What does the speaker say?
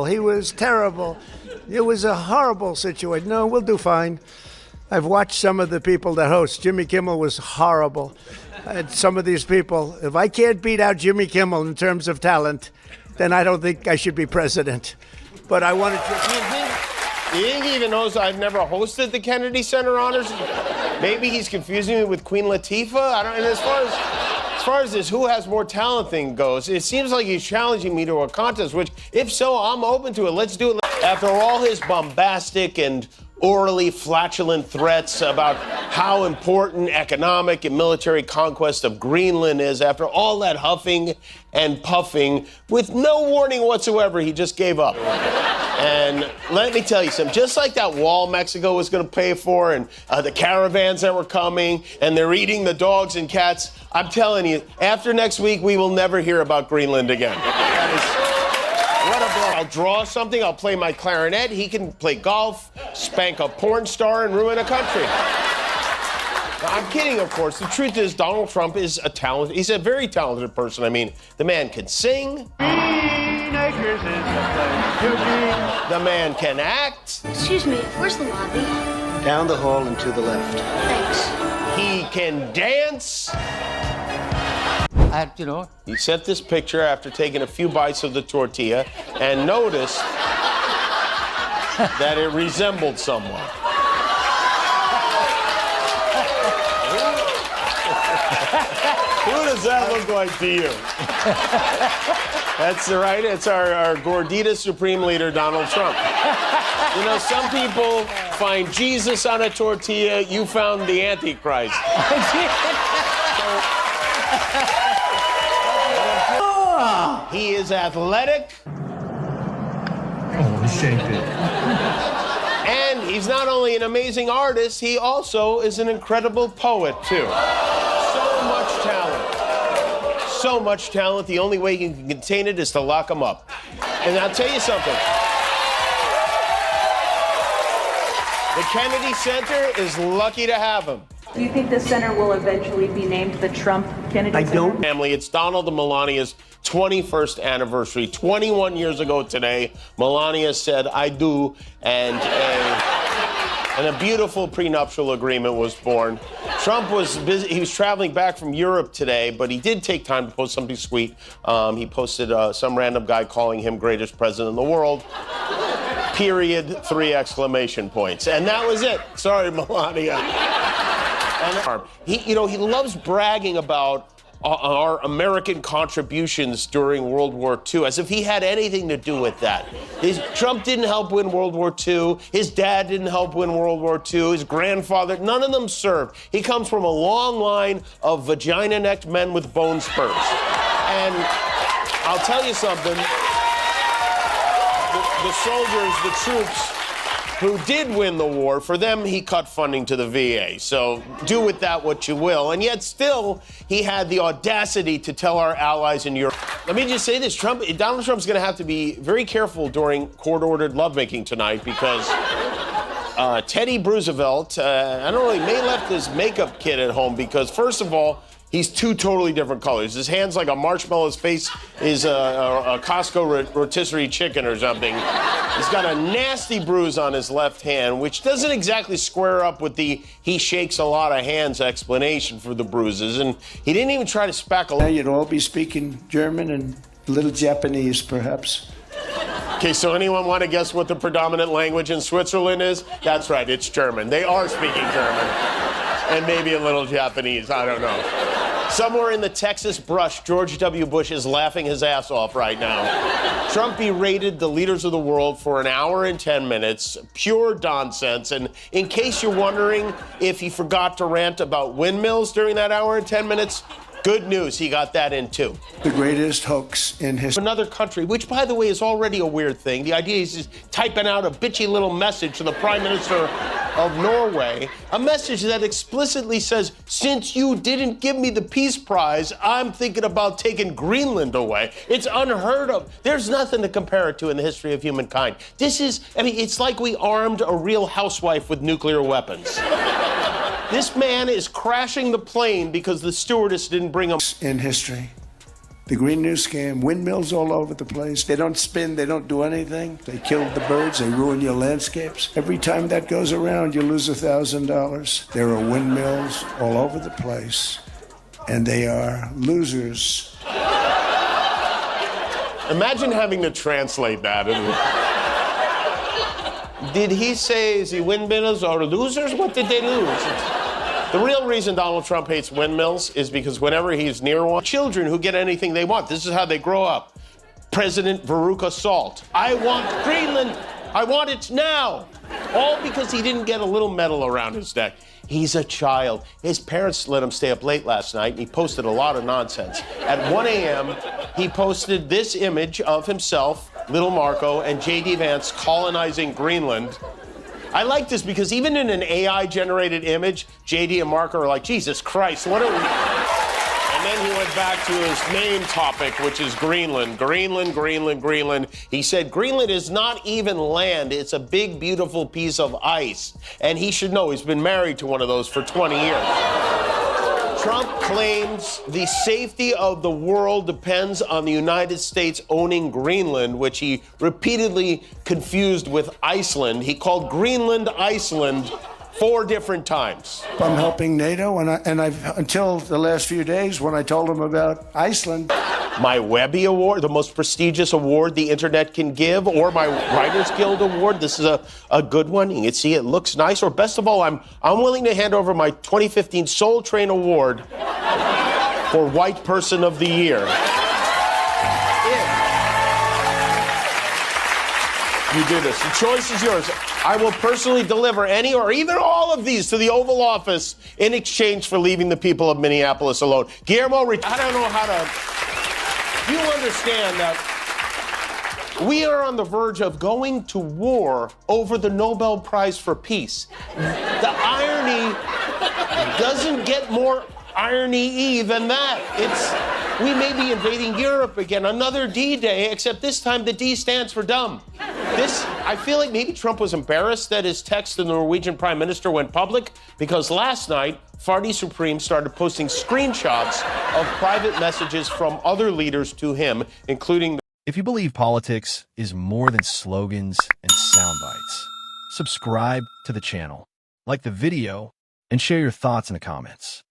He was terrible. It was a horrible situation. No, we'll do fine. I've watched some of the people that host. Jimmy Kimmel was horrible. And some of these people, if I can't beat out Jimmy Kimmel in terms of talent, then I don't think I should be president. But I wanted to... You think he even knows I've never hosted the Kennedy Center Honors? Maybe he's confusing me with Queen Latifah? I don't. And as far as this who has more talent thing goes, it seems like he's challenging me to a contest, which, if so, I'm open to it. Let's do it. After all his bombastic and orally flatulent threats about how important economic and military conquest of Greenland is, after all that huffing and puffing, with no warning whatsoever, he just gave up. And let me tell you something, just like that wall Mexico was going to pay for and the caravans that were coming and they're eating the dogs and cats, I'm telling you, after next week, we will never hear about Greenland again. What a blow. I'll draw something, I'll play my clarinet, he can play golf, spank a porn star, and ruin a country. Now, I'm kidding, of course. The truth is, Donald Trump is he's a very talented person. I mean, the man can sing. The man can act. Excuse me, where's the lobby? Down the hall and to the left. Thanks. He can dance. He sent this picture after taking a few bites of the tortilla and noticed that it resembled someone. Who does that look like to you? That's right. It's our Gordita Supreme Leader, Donald Trump. You know, some people find Jesus on a tortilla. You found the Antichrist. He is athletic. Oh, he shaped it. And he's not only an amazing artist, he also is an incredible poet, too. So much talent. So much talent, the only way you can contain it is to lock him up. And I'll tell you something. The Kennedy Center is lucky to have him. Do you think the center will eventually be named the Trump Kennedy Center? I don't. Family, it's Donald and Melania's 21st anniversary. 21 years ago today, Melania said, I do, and a beautiful prenuptial agreement was born. Trump was busy. He was traveling back from Europe today, but he did take time to post something sweet. He posted some random guy calling him greatest president in the world. Period, 3 exclamation points. And that was it. Sorry, Melania. And he loves bragging about our American contributions during World War II, as if he had anything to do with that. Trump didn't help win World War II. His dad didn't help win World War II. His grandfather, none of them served. He comes from a long line of vagina-necked men with bone spurs. And I'll tell you something, the soldiers, the troops who did win the war, for them, he cut funding to the VA. So do with that what you will. And yet still, he had the audacity to tell our allies in Europe. Let me just say this, Donald Trump's gonna have to be very careful during court-ordered lovemaking tonight because Teddy Roosevelt, I don't know, he may have left his makeup kit at home because, first of all, he's 2 totally different colors. His hand's like a marshmallow. His face is a Costco rotisserie chicken or something. He's got a nasty bruise on his left hand, which doesn't exactly square up with the he shakes a lot of hands explanation for the bruises. And he didn't even try to spackle. Now you'd all be speaking German and a little Japanese, perhaps. Okay, so anyone want to guess what the predominant language in Switzerland is? That's right, it's German. They are speaking German. And maybe a little Japanese, I don't know. Somewhere in the Texas brush, George W. Bush is laughing his ass off right now. Trump berated the leaders of the world for 1 hour and 10 minutes, pure nonsense. And in case you're wondering if he forgot to rant about windmills during that hour and 10 minutes, good news, he got that in too. The greatest hoax in history. Another country, which by the way is already a weird thing. The idea is just typing out a bitchy little message to the Prime Minister of Norway, a message that explicitly says, since you didn't give me the Peace Prize, I'm thinking about taking Greenland away. It's unheard of. There's nothing to compare it to in the history of humankind. It's like we armed a real housewife with nuclear weapons. This man is crashing the plane because the stewardess didn't bring him. In history. The Green New Scam, windmills all over the place. They don't spin, they don't do anything. They killed the birds, they ruin your landscapes. Every time that goes around, you lose $1,000. There are windmills all over the place, and they are losers. Imagine having to translate that. Did he say, is he windmills or losers? What did they lose? The real reason Donald Trump hates windmills is because whenever he's near one, children who get anything they want, this is how they grow up. President Veruca Salt. I want Greenland. I want it now. All because he didn't get a little medal around his neck. He's a child. His parents let him stay up late last night, and he posted a lot of nonsense. At 1 a.m., he posted this image of himself, little Marco, and J.D. Vance colonizing Greenland. I like this because even in an AI-generated image, J.D. and Marco are like, Jesus Christ, what are we... And then he went back to his main topic, which is Greenland. Greenland. He said Greenland is not even land. It's a big, beautiful piece of ice. And he should know he's been married to one of those for 20 years. Trump claims the safety of the world depends on the United States owning Greenland, which he repeatedly confused with Iceland. He called Greenland Iceland 4 different times. I'm helping NATO, and I've until the last few days when I told him about Iceland. My Webby Award, the most prestigious award the internet can give, or my Writers Guild Award. This is a good one. You can see it looks nice. Or best of all, I'm willing to hand over my 2015 Soul Train Award for White Person of the Year. If you do this, the choice is yours. I will personally deliver any or even all of these to the Oval Office in exchange for leaving the people of Minneapolis alone. Guillermo, I don't know how to... You understand that we are on the verge of going to war over the Nobel Prize for Peace. The irony doesn't get more irony-y than that. We may be invading Europe again, another D-Day, except this time the D stands for dumb. I feel like maybe Trump was embarrassed that his text to the Norwegian Prime Minister went public, because last night, Farty Supreme started posting screenshots of private messages from other leaders to him, including... If you believe politics is more than slogans and sound bites, subscribe to the channel, like the video, and share your thoughts in the comments.